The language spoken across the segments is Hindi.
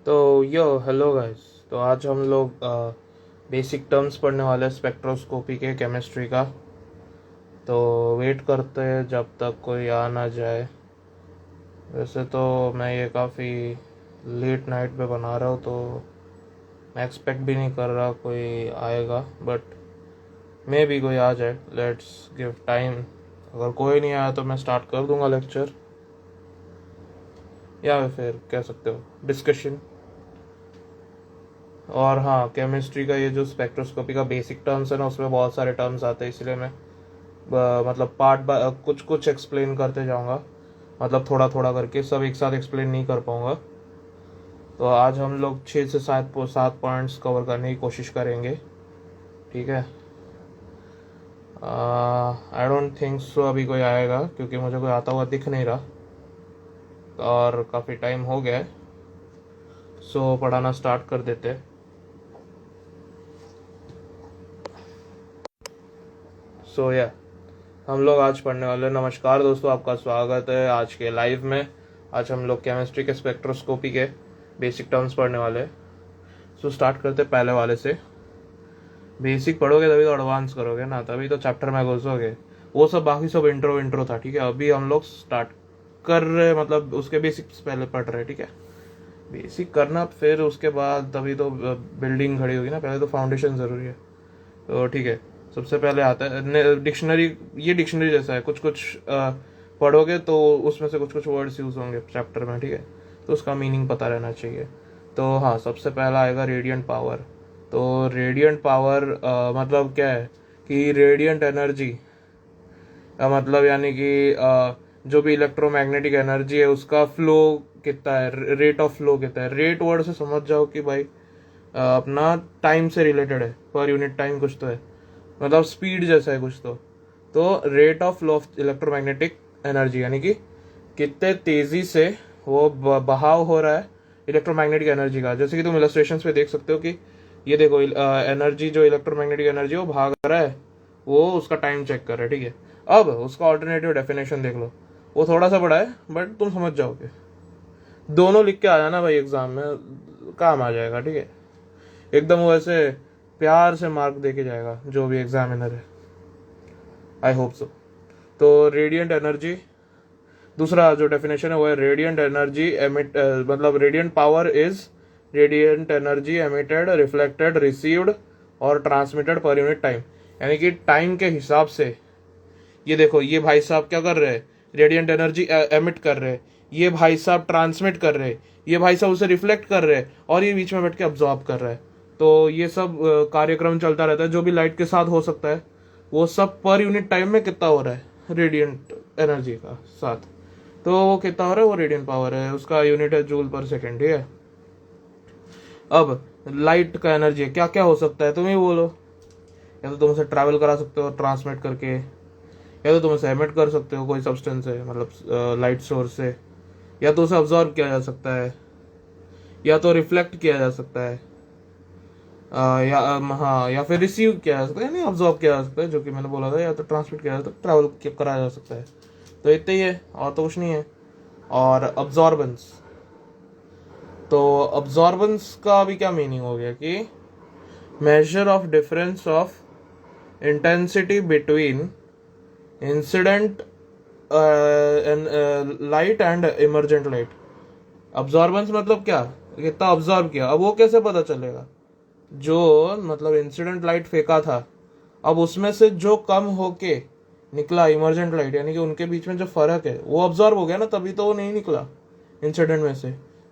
तो यो हेलो गाइस। तो आज हम लोग बेसिक टर्म्स पढ़ने वाले हैं स्पेक्ट्रोस्कोपी के केमिस्ट्री का। तो वेट करते हैं जब तक कोई आ ना जाए। वैसे तो मैं ये काफ़ी लेट नाइट पे बना रहा हूँ, तो मैं एक्सपेक्ट भी नहीं कर रहा कोई आएगा, बट मे भी कोई आ जाए। Let's give time. अगर कोई नहीं आया तो मैं स्टार्ट कर दूंगा लेक्चर, या फिर कह सकते हो डिस्कशन। और हाँ, केमिस्ट्री का ये जो स्पेक्ट्रोस्कोपी का बेसिक टर्म्स है ना, उसमें बहुत सारे टर्म्स आते हैं, इसलिए मैं मतलब पार्ट बाय कुछ कुछ एक्सप्लेन करते जाऊंगा। मतलब थोड़ा थोड़ा करके, सब एक साथ एक्सप्लेन नहीं कर पाऊंगा। तो आज हम लोग 6 से 7 पॉइंट्स कवर करने की कोशिश करेंगे, ठीक है। आई डोंट थिंक सो अभी कोई आएगा, क्योंकि मुझे कोई आता हुआ दिख नहीं रहा और काफ़ी टाइम हो गया है। सो पढ़ाना स्टार्ट कर देते हैं। सो या हम लोग आज पढ़ने वाले हैं। नमस्कार दोस्तों, आपका स्वागत है आज के लाइव में। आज हम लोग केमिस्ट्री के स्पेक्ट्रोस्कोपी के बेसिक टर्म्स पढ़ने वाले हैं। सो स्टार्ट करते पहले वाले से। बेसिक पढ़ोगे तभी तो एडवांस करोगे ना, तभी तो चैप्टर में घुसोगे। वो सब बाकी सब इंट्रो इंट्रो था, ठीक है। अभी हम लोग स्टार्ट कर रहे, मतलब उसके बेसिक्स पहले पढ़ रहे हैं, ठीक है। बेसिक करना, फिर उसके बाद तभी तो बिल्डिंग खड़ी होगी ना। पहले तो फाउंडेशन ज़रूरी है। तो ठीक है, सबसे पहले आता है डिक्शनरी। ये डिक्शनरी जैसा है, कुछ कुछ पढ़ोगे तो उसमें से कुछ कुछ वर्ड्स यूज होंगे चैप्टर में, ठीक है। तो उसका मीनिंग पता रहना चाहिए। तो हाँ, सबसे पहला आएगा रेडियंट पावर। तो रेडियंट पावर मतलब क्या है कि रेडियंट एनर्जी मतलब यानी कि जो भी इलेक्ट्रोमैग्नेटिक एनर्जी है उसका फ्लो कितना है, रेट ऑफ फ्लो कितना है। रेट वर्ड से समझ जाओ कि भाई अपना टाइम से रिलेटेड है, पर यूनिट टाइम कुछ तो है, मतलब स्पीड जैसा है कुछ तो rate of flow of electromagnetic energy यानी कि कितने तेजी से वो बहाव हो रहा है इलेक्ट्रोमैग्नेटिक एनर्जी का। जैसे कि तुम इलस्ट्रेशन पे देख सकते हो कि ये देखो, एनर्जी जो इलेक्ट्रोमैग्नेटिक एनर्जी वो भाग रहा है, वो उसका टाइम चेक कर रहा है, ठीक है। अब उसका ऑल्टरनेटिव डेफिनेशन देख लो। वो थोड़ा सा बड़ा है, बट तुम समझ जाओगे। दोनों लिख के आ जाना भाई, एग्जाम में काम आ जाएगा, ठीक है। एकदम वो ऐसे प्यार से मार्क दे के जाएगा जो भी एग्जामिनर है, आई होप सो। तो रेडियंट एनर्जी, दूसरा जो डेफिनेशन है वो है रेडियंट एनर्जी एमिट, मतलब radiant power is radiant energy emitted, reflected, received और ट्रांसमिटेड पर यूनिट टाइम। यानी कि टाइम के हिसाब से, ये देखो ये भाई साहब क्या कर रहे हैं, रेडियंट एनर्जी एमिट कर रहे हैं, ये भाई साहब ट्रांसमिट कर रहे हैं, ये भाई साहब उसे रिफ्लेक्ट कर रहे हैं, और ये बीच में बैठ के अब्जॉर्ब कर रहा है। तो ये सब कार्यक्रम चलता रहता है, जो भी लाइट के साथ हो सकता है। वो सब पर यूनिट टाइम में कितना हो रहा है रेडियंट एनर्जी का साथ। तो वो कितना हो रहा है, वो रेडियंट पावर है, उसका यूनिट है जूल पर सेकेंड, ठीक है। अब लाइट का एनर्जी क्या क्या हो सकता है, तुम ही बोलो। या तो तुम उसे ट्रैवल करा सकते हो ट्रांसमिट करके, या तो तुम उसे एमिट कर सकते हो कोई सब्सटेंस से, मतलब लाइट सोर्स से, या तो उसे ऑब्जॉर्व किया जा सकता है, या तो रिफ्लेक्ट किया जा सकता है, हाँ, या फिर रिसीव किया जा सकता है, यानी ऑब्जॉर्व किया जा सकता है, जो कि मैंने बोला था। या तो ट्रांसमिट किया जा सकता है, ट्रैवल कराया जा सकता है। तो इतना ही है, और तो कुछ नहीं है। और अब्जॉर्बेंस, तो अब्जॉर्बेंस का भी क्या मीनिंग हो गया कि major of difference of intensity between incident light and emergent light. Absorbance मतलब क्या, कितना ऑब्जॉर्व किया। अब वो कैसे पता चलेगा, जो मतलब इंसिडेंट लाइट फेंका था, अब उसमें से जो कम होके निकला इमरजेंट लाइट, यानी कि उनके बीच में जो फर्क है वो ऑब्जॉर्व हो गया ना, तभी तो वो नहीं निकला इंसिडेंट में से।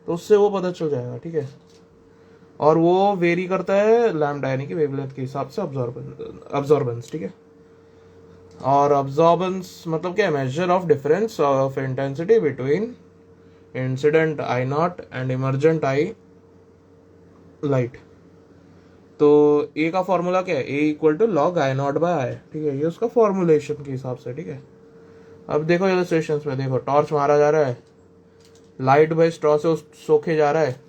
तो उससे वो पता चल जाएगा, ठीक है। और वो वेरी करता है लैम्डा यानी कि वेवलेंथ के हिसाब से अब्जॉर्बेंस, ठीक है। और अब्जॉर्बेंस मतलब क्या है, measure of difference of intensity between incident I naught and emergent I light. तो ए का फॉर्मूला क्या है, A equal to log I naught by I, ठीक है। ये उसका फॉर्मुलेशन के हिसाब से, ठीक है। अब देखो इलस्ट्रेशन में, देखो टॉर्च मारा जा रहा है, लाइट भाई स्ट्रॉ से सोखे जा रहा है,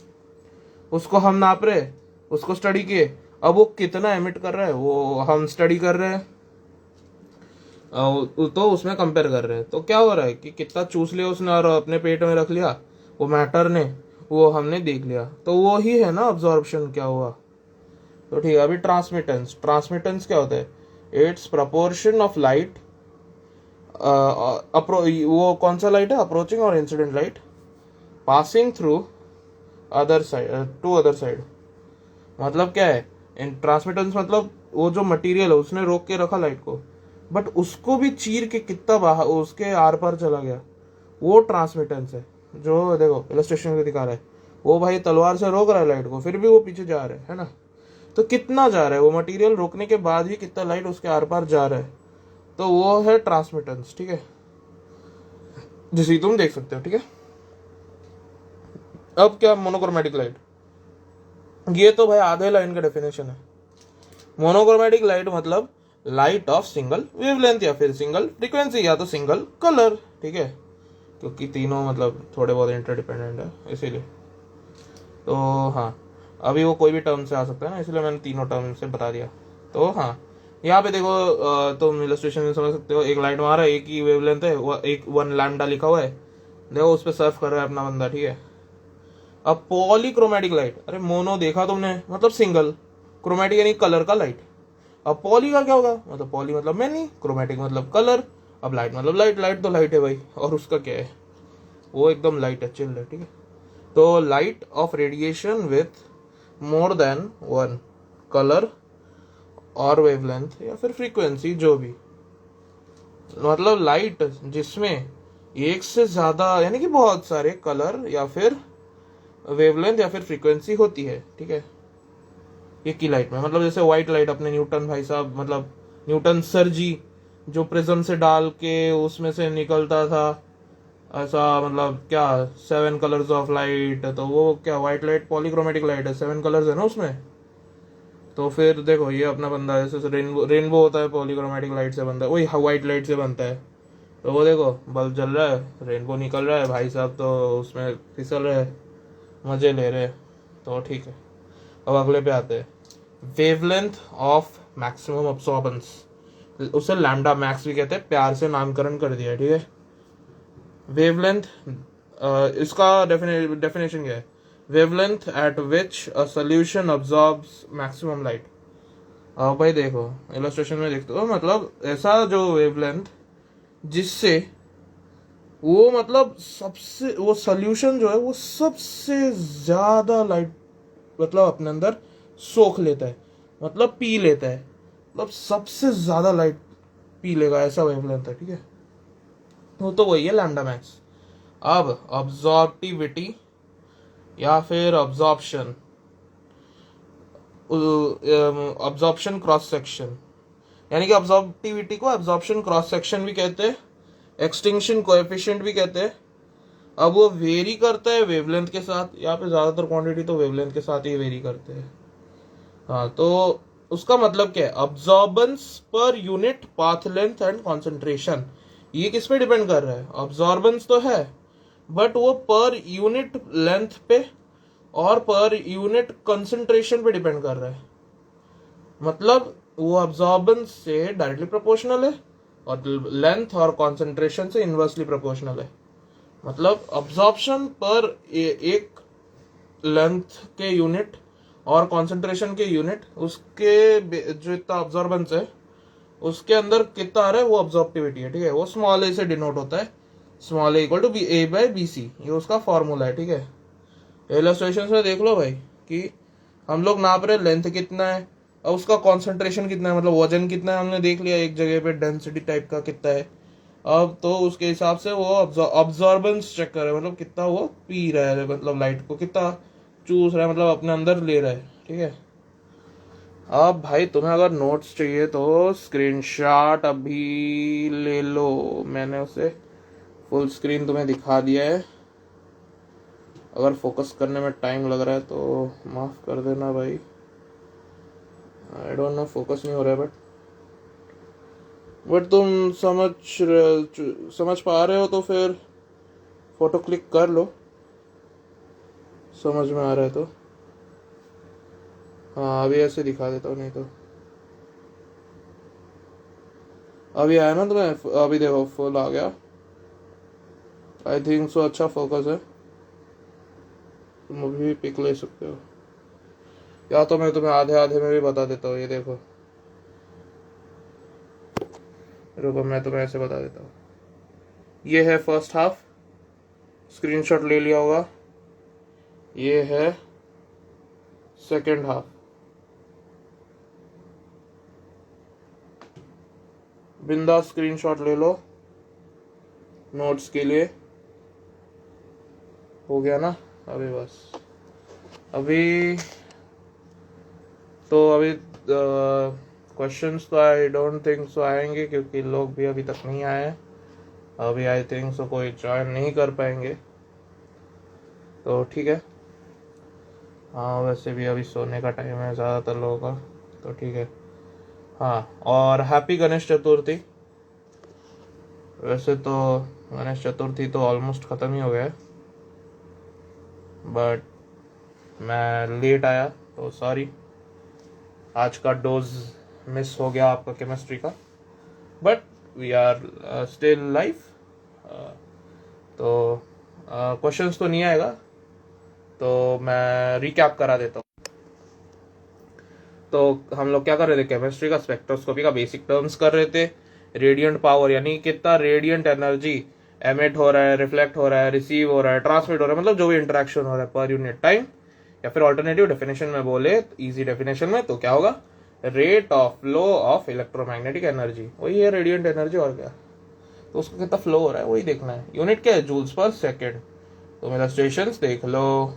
उसको हम नाप रहे, उसको स्टडी किए। अब वो कितना एमिट कर रहा है वो हम स्टडी कर रहे हैं, तो उसमें कंपेयर कर रहे हैं। तो क्या हो रहा है कि कितना चूस लिया उसने और अपने पेट में रख लिया वो मैटर ने, वो हमने देख लिया, तो वो ही है ना अब्जॉर्प्शन क्या हुआ। तो ठीक है, अभी ट्रांसमिटेंस, ट्रांसमिटेंस क्या होता है, इट्स प्रपोर्शन ऑफ लाइट, वो कौन सा लाइट है, अप्रोचिंग और incident light passing through other side to other side. मतलब क्या है, इन ट्रांसमिटेंस मतलब वो जो मटेरियल है उसने रोक के रखा लाइट को, बट उसको भी चीर के कितना बाहर उसके आर पार चला गया, वो ट्रांसमिटेंस है। जो देखो इलस्ट्रेशन में दिखा रहा है, वो भाई तलवार से रोक रहा है लाइट को, फिर भी वो पीछे जा रहा है ना। तो कितना जा रहा है वो मटेरियल रोकने के बाद भी, कितना लाइट उसके आर पार जा रहा है, तो वो है ट्रांसमिटेंस। ठीक है, जिसे तुम देख सकते हो। ठीक है, अब क्या मोनोक्रोमेटिक लाइट, ये तो भाई आधे लाइन का डेफिनेशन है। मोनोक्रोमेटिक लाइट मतलब लाइट ऑफ सिंगल वेवलेंथ या फिर सिंगल फ्रीक्वेंसी या तो सिंगल कलर। ठीक है, क्योंकि तीनों मतलब थोड़े बहुत इंटरडिपेंडेंट है इसीलिए। तो हाँ, अभी वो कोई भी टर्म से आ सकता है ना, इसलिए मैंने तीनों टर्म से बता दिया। तो हाँ, यहाँ पे देखो, तुम इलस्ट्रेशन में समझ सकते हो, एक लाइट मारा है, एक ही वेवलेंथ है, एक 1 लैम्डा लिखा हुआ है, देखो उस पर सर्फ कर रहा है अपना बंदा। ठीक है, अब पॉलीक्रोमेटिक लाइट, अरे मोनो देखा तुमने मतलब सिंगल, क्रोमेटिक यानी कलर का लाइट। अब पॉली का क्या होगा, मतलब पॉली मतलब मैनी, क्रोमेटिक मतलब कलर, अब लाइट मतलब लाइट, लाइट तो लाइट है भाई, और उसका क्या है, वो एकदम लाइट है, चिल है। ठीक है, तो light of radiation with more than one colour और वेवलेंथ या फिर फ्रीक्वेंसी, जो भी, मतलब लाइट जिसमें एक से ज्यादा यानी कि बहुत सारे कलर या फिर वेवलेंथ या फिर फ्रीक्वेंसी होती है। ठीक है, एक ही लाइट में, मतलब जैसे व्हाइट लाइट अपने न्यूटन भाई साहब, मतलब न्यूटन सर जी, जो प्रिज्म से डाल के उसमें से निकलता था ऐसा, मतलब क्या 7 कलर्स ऑफ लाइट, तो वो क्या व्हाइट लाइट पॉलीक्रोमेटिक लाइट है, 7 कलर्स है ना उसमें। तो फिर देखो ये अपना बंदा है, जैसे रेनबो, रेनबो होता है पॉलीक्रोमेटिक लाइट से बनता है, वही व्हाइट लाइट से बनता है। तो वो देखो बल्ब जल रहा है, रेनबो निकल रहा है भाई साहब, तो उसमें फिसल रहे, मजे ले रहे। तो ठीक है, अब अगले पे आते हैं, वेवलेंथ ऑफ मैक्सिमम अब्सॉर्बेंस, उसे लैम्डा मैक्स भी कहते हैं, प्यार से नामकरण कर दिया। ठीक है, वेवलेंथ, इसका डेफिनेशन क्या है, wavelength eight which a solution absorbs maximum light. अब भाई देखो इलस्ट्रेशन में देखते हो, मतलब ऐसा जो वेवलेंथ जिससे वो मतलब सबसे, वो सोल्यूशन जो है वो सबसे ज्यादा लाइट मतलब अपने अंदर सोख लेता है, मतलब पी लेता है, मतलब सबसे ज्यादा लाइट पी लेगा, ऐसा वेवलेंथ है। ठीक है, वो तो वही है लैम्डा मैक्स। अब अब्जॉर्प्टिविटी या फिर अब्जॉर्प्शन, अब्जॉर्प्शन क्रॉस सेक्शन, यानी कि अब्जॉर्प्टिविटी को अब्जॉर्प्शन क्रॉस सेक्शन भी कहते हैं, एक्सटिंक्शन कोएफिशिएंट भी कहते हैं। अब वो वेरी करता है वेवलेंथ के साथ, यहाँ पे ज्यादातर क्वांटिटी तो वेवलेंथ के साथ ही वेरी करते हैं। हाँ, तो उसका मतलब क्या है, absorbance per unit path length and concentration, ये किस पे डिपेंड कर रहा है, अब्जॉर्बेंस तो है बट वो पर यूनिट लेंथ पे और पर यूनिट कंसंट्रेशन पे डिपेंड कर रहा है। मतलब वो अब्जॉर्बेंस से डायरेक्टली प्रोपोर्शनल है और लेंथ और कंसंट्रेशन से इनवर्सली प्रोपोर्शनल है। मतलब अब्जॉर्प्शन पर एक लेंथ के यूनिट और कंसंट्रेशन के यूनिट, उसके जो इतना अब्जॉर्बेंस है उसके अंदर कितना आ रहा है वो अब्जॉर्प्टिविटी है। ठीक है, वो स्मॉल ए से डिनोट होता है, small A equal to b a by B c, ये उसका फॉर्मूला है। ठीक है, इलस्ट्रेशन में देख लो भाई कि हम लोग नाप रहे लेंथ कितना है और उसका कॉन्सेंट्रेशन कितना है, मतलब वजन कितना है, हमने देख लिया एक जगह पे डेंसिटी टाइप का कितना है। अब तो उसके हिसाब से वो अब्जॉर्बेंस चेक कर रहे हैं, मतलब कितना वो पी रहा है, मतलब लाइट को कितना चूस रहा है, मतलब अपने अंदर ले रहा है। ठीक है, अब भाई तुम्हें अगर नोट्स चाहिए तो स्क्रीनशॉट अभी ले लो, मैंने उसे फुल स्क्रीन तुम्हें दिखा दिया है। अगर फोकस करने में टाइम लग रहा है तो माफ कर देना भाई, आई डोंट नो फोकस नहीं हो रहा है, बट तुम समझ पा रहे हो तो फिर फोटो क्लिक कर लो, समझ में आ रहा है तो। हाँ, अभी ऐसे दिखा देता हूँ, नहीं तो अभी आया ना तुम्हें, अभी देखो फुल आ गया, आई थिंक सो, अच्छा फोकस है। तुम अभी भी पिक ले सकते हो, या तो मैं तुम्हें आधे आधे में भी बता देता हूँ। ये देखो, रुको मैं तुम्हें ऐसे बता देता हूँ। ये है फर्स्ट हाफ, स्क्रीनशॉट ले लिया होगा। ये है सेकेंड हाफ, बिंदास स्क्रीनशॉट ले लो नोट्स के लिए। हो गया ना? अभी बस अभी क्वेश्चंस तो आई डोंट थिंक सो आएंगे, क्योंकि लोग भी अभी तक नहीं आए। अभी आई थिंक सो कोई ज्वाइन नहीं कर पाएंगे, तो ठीक है। हाँ, वैसे भी अभी सोने का टाइम है ज़्यादातर लोगों का, तो ठीक है। हाँ, और हैप्पी गणेश चतुर्थी। वैसे तो गणेश चतुर्थी तो ऑलमोस्ट ख़त्म ही हो गया है, बट मैं लेट आया तो सॉरी। आज का डोज मिस हो गया आपका केमिस्ट्री का, but we are still live. तो क्वेश्चंस तो नहीं आएगा, तो मैं रिकैप करा देता हूँ। तो हम लोग क्या कर रहे थे, केमिस्ट्री का स्पेक्ट्रोस्कोपी का बेसिक टर्म्स कर रहे थे। रेडियंट पावर यानी कितना रेडियंट एनर्जी एमिट हो रहा है, रिफ्लेक्ट हो रहा है, रिसीव हो रहा है, ट्रांसमिट हो रहा है, मतलब जो भी इंटरेक्शन हो रहा है पर यूनिट टाइम। या फिर ऑल्टरनेटिव डेफिनेशन में बोले, इजी डेफिनेशन में, तो क्या होगा, rate of flow of electromagnetic energy, वही है रेडियंट एनर्जी। और क्या, तो उसका कितना फ्लो हो रहा है वही देखना है। यूनिट क्या है, जूल्स पर सेकेंड। तो इलस्ट्रेशंस देख लो,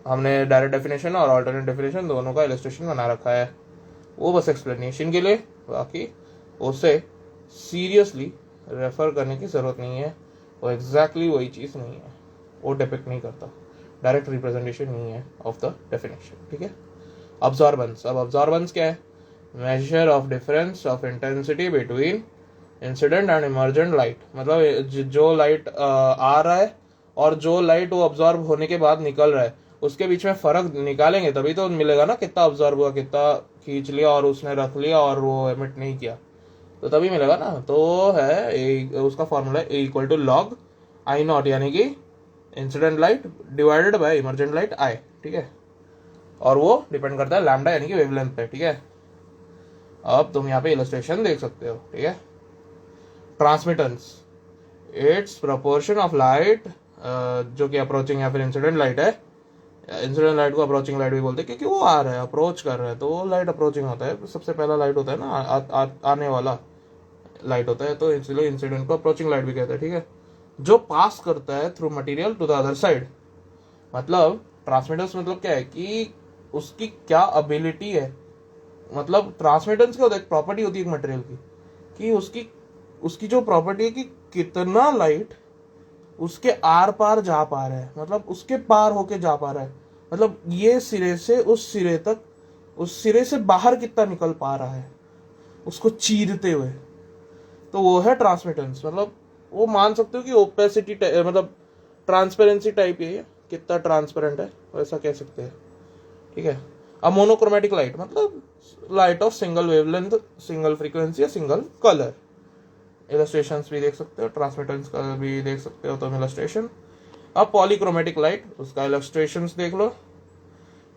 हमने डायरेक्ट डेफिनेशन और अल्टरनेट डेफिनेशन दोनों का इलस्ट्रेशन बना रखा है, वो बस एक्सप्लेनेशन के लिए। बाकी उसे सीरियसली रेफर करने की जरूरत नहीं है, वो एग्जैक्टली वही चीज़ नहीं है, वो डिपिक्ट नहीं करता, डायरेक्ट रिप्रेजेंटेशन नहीं है ऑफ द डेफिनेशन, ठीक है। अब्जॉर्बेंस, अब अब्जॉर्बेंस क्या है, measure of difference of intensity between incident and emergent light. मतलब जो लाइट आ रहा है और जो लाइट वो अब्जॉर्ब होने के बाद निकल रहा है, उसके बीच में फर्क निकालेंगे तभी तो मिलेगा ना, कितना अब्जॉर्ब हुआ, कितना खींच लिया और उसने रख लिया और वो एमिट नहीं किया, तो तभी मिलेगा ना। तो है उसका formula A equal to log I naught, यानी कि incident light divided by emergent light I, ठीक है। और वो डिपेंड करता है लैम्डा यानी कि वेवलेंथ पे, ठीक है। अब तुम यहाँ पे इलस्ट्रेशन देख सकते हो, ठीक है। Transmittance, it's proportion of light, जो कि अप्रोचिंग या फिर इंसिडेंट लाइट है। इंसिडेंट लाइट को अप्रोचिंग लाइट भी बोलते हैं, क्योंकि वो आ रहा है, अप्रोच कर रहा है, तो वो लाइट अप्रोचिंग होता है, सबसे पहला लाइट होता है ना, आने वाला लाइट होता है, तो इसलिए इंसिडेंट को अप्रोचिंग लाइट भी कहते हैं, ठीक है। जो पास करता है through material to the other side, मतलब ट्रांसमिटेंस मतलब क्या है कि उसकी क्या एबिलिटी है, मतलब ट्रांसमिटेंस क्या होता है, एक प्रॉपर्टी होती है एक मटेरियल की, कि उसकी जो प्रॉपर्टी है कि कितना लाइट उसके आर पार जा पा रहा है, मतलब उसके पार होके जा पा रहा है, मतलब ये सिरे से उस सिरे तक, उस सिरे से बाहर कितना निकल पा रहा है उसको चीरते हुए, तो वो है ट्रांसमिटेंस। मतलब वो मान सकते हो कि ओपेसिटी मतलब ट्रांसपेरेंसी टाइप है, कितना ट्रांसपेरेंट है वैसा कह सकते हैं, ठीक है। अब मोनोक्रोमेटिक लाइट मतलब light of single wavelength, single frequency या सिंगल कलर। इलस्ट्रेशंस भी देख सकते हो, ट्रांसमिटेंस का भी देख सकते हो तुम इलस्ट्रेशन। अब पॉलीक्रोमेटिक लाइट, उसका इलस्ट्रेशंस देख लो,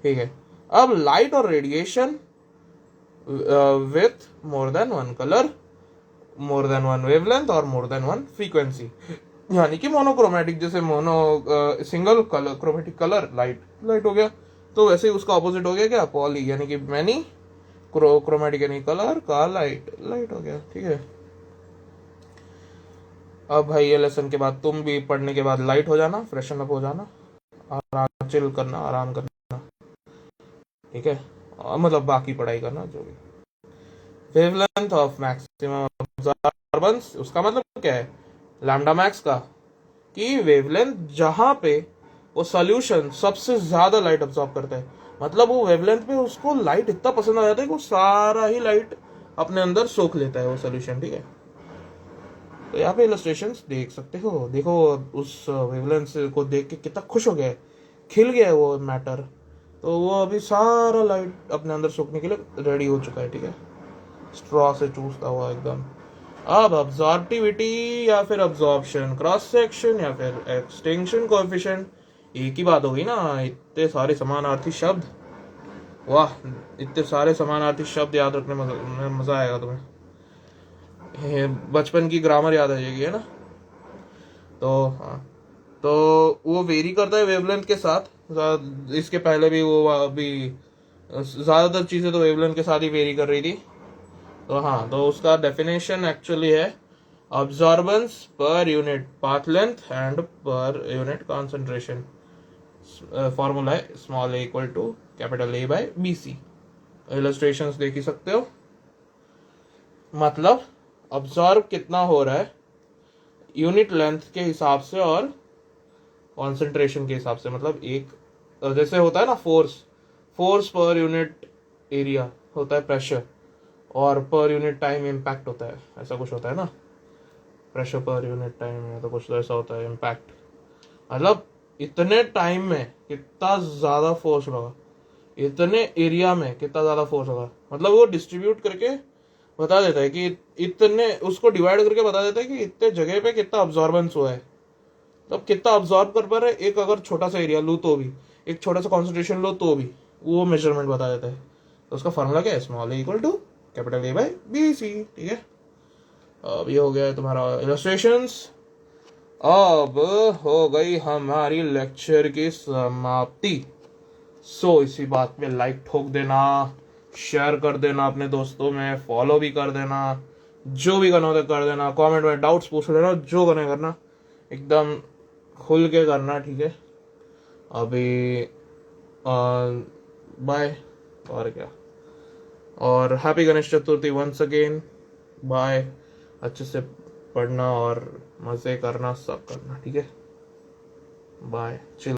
ठीक है। अब लाइट और radiation with more than one colour, more than one wavelength और मोर देन वन फ्रीक्वेंसी, यानी कि मोनोक्रोमेटिक, जैसे single colour chromatic colour light हो गया, तो वैसे ही उसका ऑपोजिट हो गया क्या, पॉली, यानी कि मैनी क्रोमेटिक यानी कलर का लाइट हो गया, ठीक है। अब भाई ये लेसन के बाद तुम भी पढ़ने के बाद लाइट हो जाना, फ्रेशन अप हो जाना, आराम चिल करना, आराम करना, ठीक है। मतलब बाकी पढ़ाई करना जो भी। वेवलेंथ ऑफ मैक्सिमम अब्जॉर्बेंस, उसका मतलब क्या है, लैम्डा मैक्स का, कि वेवलेंथ जहां पे वो सॉल्यूशन सबसे ज्यादा लाइट अब्सॉर्ब करता है, मतलब वो वेवलेंथ पे उसको लाइट इतना पसंद आ जाता है कि वो सारा ही लाइट अपने अंदर सोख लेता है वो सॉल्यूशन, ठीक है। तो यहाँ पे इलस्ट्रेशंस देख सकते हो, देखो उस वेवलेंथ को देख के कितना खुश हो गया है, खिल गया है वो मैटर, तो वो अभी सारा लाइट अपने अंदर सोखने के लिए रेडी हो चुका है, ठीक है, स्ट्रॉ से चूसता हुआ एकदम। अब अब्जॉर्बिविटी या फिर अब्जॉर्प्शन क्रॉस सेक्शन या फिर एक्सटिंक्शन कोएफिशिएंट, एक ही बात हो गई ना, इतने सारे समानार्थी शब्द, वाह, इतने सारे समानार्थी शब्द याद रखने में मजा आएगा तुम्हें। बचपन की ग्रामर याद आ जाएगी, है ना। तो हाँ, तो वो वेरी करता है वेवलेंथ के साथ। इसके पहले भी वो अभी ज्यादातर चीजें तो वेवलेंथ के साथ ही वेरी कर रही थी। तो हाँ, तो उसका डेफिनेशन एक्चुअली है absorbance per unit path length and per unit concentration. Formula है small A equal to capital A by B C. Illustrations देख ही सकते हो। मतलब अब्जॉर्ब कितना हो रहा है यूनिट लेंथ के हिसाब से और कॉन्सेंट्रेशन के हिसाब से। मतलब एक जैसे होता है ना force, force per unit area होता है प्रेशर, और पर यूनिट टाइम इम्पैक्ट होता है, ऐसा कुछ होता है ना। प्रेशर पर यूनिट टाइम है तो कुछ तो ऐसा होता है इम्पैक्ट। मतलब इतने टाइम में कितना ज्यादा फोर्स होगा, इतने एरिया में कितना ज्यादा फोर्स होगा। मतलब वो डिस्ट्रीब्यूट करके बता देता है कि इतने, उसको डिवाइड करके बता देता है कि इतने जगह पे कितना अब्जॉर्बेंस हुआ है, तब कितना अब्जॉर्ब कर पा रहे। एक अगर छोटा सा एरिया लू तो भी, एक छोटा सा कॉन्सेंट्रेशन लो तो भी, वो मेजरमेंट बता देता है। तो उसका फॉर्मूला क्या है, small A equal to capital A by B c. ठीक है, अब ये हो गया है तुम्हारा इलस्ट्रेशंस। अब हो गई हमारी लेक्चर की समाप्ति। सो इसी बात में लाइक ठोक देना, शेयर कर देना अपने दोस्तों में, फॉलो भी कर देना, जो भी करना होता कर देना, कमेंट में डाउट्स पूछ लेना, जो करना एकदम खुल के करना। ठीक है, अभी बाय, और क्या, और happy Ganesh Chaturthi once again. Bye, अच्छे से पढ़ना और मजे करना, सब करना। ठीक है, बाय, चिल।